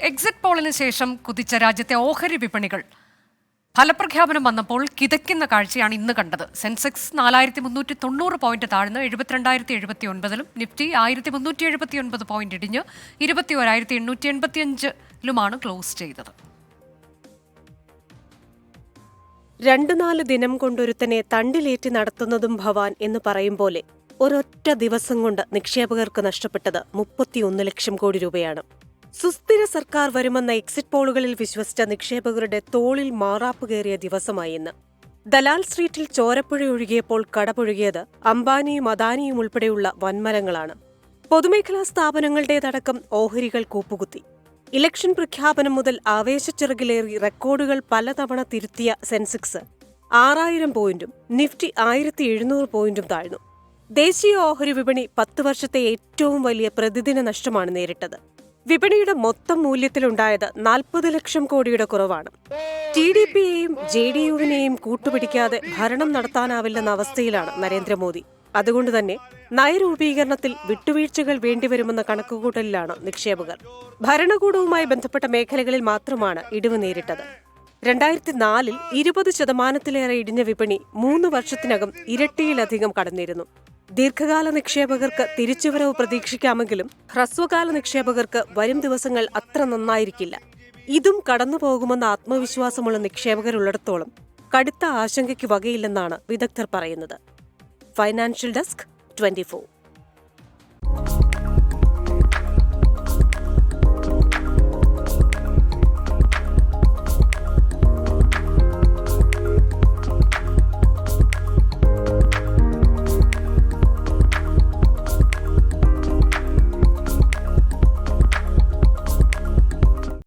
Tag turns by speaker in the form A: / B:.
A: Exit പോളിന് ശേഷം കുതിച്ച രാജ്യത്തെ ഓഹരി വിപണികൾ ഫലപ്രഖ്യാപനം വന്നപ്പോൾ കിതയ്ക്കുന്ന കാഴ്ചയാണ് ഇന്ന് കണ്ടത്. സെൻസെക്സ് 4390 പോയിന്റ് താഴ്ന്ന് 72,079-ലും നിഫ്റ്റി 1379 പോയിന്റ് ഇടിഞ്ഞ് 21,885-ലുമാണ് ക്ലോസ് ചെയ്തത്.
B: 2-4 ദിനം കൊണ്ടൊരുത്തനെ തണ്ടിലേറ്റി നടത്തുന്നതും ഭവാൻ എന്ന് പറയും പോലെ ഒരൊറ്റ ദിവസം കൊണ്ട് നിക്ഷേപകർക്ക് നഷ്ടപ്പെട്ടത് 31 ലക്ഷം കോടി രൂപയാണ്. സുസ്ഥിര സർക്കാർ വരുമെന്ന എക്സിറ്റ് പോളുകളിൽ വിശ്വസിച്ച നിക്ഷേപകരുടെ തോളിൽ മാറാപ്പ് കയറിയ ദിവസമായി ഇന്ന്. ദലാൽ സ്ട്രീറ്റിൽ ചോരപ്പുഴ ഒഴുകിയപ്പോൾ കടപുഴുകിയത് അംബാനിയും അദാനിയും ഉൾപ്പെടെയുള്ള വൻമരങ്ങളാണ്. പൊതുമേഖലാ സ്ഥാപനങ്ങളുടേതടക്കം ഓഹരികൾ കൂപ്പുകുത്തി. ഇലക്ഷൻ പ്രഖ്യാപനം മുതൽ ആവേശച്ചിറകിലേറി റെക്കോർഡുകൾ പലതവണ തിരുത്തിയ സെൻസെക്സ് 6000 പോയിന്റും നിഫ്റ്റി 1700 പോയിന്റും താഴ്ന്നു. ദേശീയ ഓഹരി വിപണി 10 വർഷത്തെ ഏറ്റവും വലിയ പ്രതിദിന നഷ്ടമാണ് നേരിട്ടത്. വിപണിയുടെ മൊത്തം മൂല്യത്തിലുണ്ടായത് 40 ലക്ഷം കോടിയുടെ കുറവാണ്. TDPയെയും JDUവിനെയും കൂട്ടുപിടിക്കാതെ ഭരണം നടത്താനാവില്ലെന്ന അവസ്ഥയിലാണ് നരേന്ദ്രമോദി. അതുകൊണ്ടുതന്നെ നയരൂപീകരണത്തിൽ വിട്ടുവീഴ്ചകൾ വേണ്ടിവരുമെന്ന കണക്കുകൂട്ടലിലാണ് നിക്ഷേപകർ. ഭരണകൂടവുമായി ബന്ധപ്പെട്ട മേഖലകളിൽ മാത്രമാണ് ഇടിവ് നേരിട്ടത്. 2004-ൽ 20% ഇടിഞ്ഞ വിപണി 3 വർഷത്തിനകം ഇരട്ടിയിലധികം കടന്നിരുന്നു. ദീർഘകാല നിക്ഷേപകർക്ക് തിരിച്ചുവരവ് പ്രതീക്ഷിക്കാമെങ്കിലും ഹ്രസ്വകാല നിക്ഷേപകർക്ക് വരും ദിവസങ്ങൾ അത്ര നന്നായിരിക്കില്ല. ഇതും കടന്നുപോകുമെന്ന ആത്മവിശ്വാസമുള്ള നിക്ഷേപകരുള്ളിടത്തോളം കടുത്ത ആശങ്കയ്ക്ക് വകയില്ലെന്നാണ് വിദഗ്ധർ പറയുന്നത്. Financial desk 24.